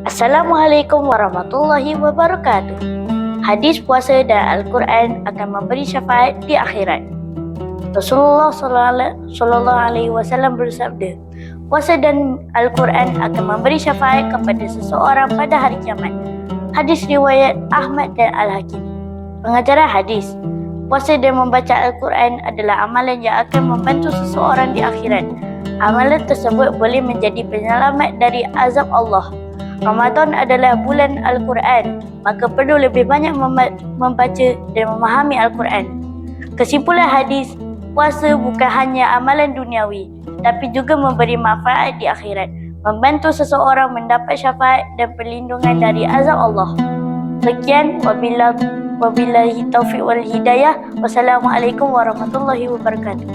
Assalamualaikum warahmatullahi wabarakatuh. Hadis puasa dan Al-Quran akan memberi syafaat di akhirat. Rasulullah sallallahu alaihi wasallam bersabda, puasa dan Al-Quran akan memberi syafaat kepada seseorang pada hari kiamat. Hadis riwayat Ahmad dan Al-Hakim. Pengajaran hadis, puasa dan membaca Al-Quran adalah amalan yang akan membantu seseorang di akhirat. Amalan tersebut boleh menjadi penyelamat dari azab Allah. Ramadan adalah bulan Al-Quran, maka perlu lebih banyak membaca dan memahami Al-Quran. Kesimpulan hadis, puasa bukan hanya amalan duniawi, tapi juga memberi manfaat di akhirat, membantu seseorang mendapat syafaat dan perlindungan dari azab Allah. Sekian, wabillahi taufiq wal hidayah. Wassalamualaikum warahmatullahi wabarakatuh.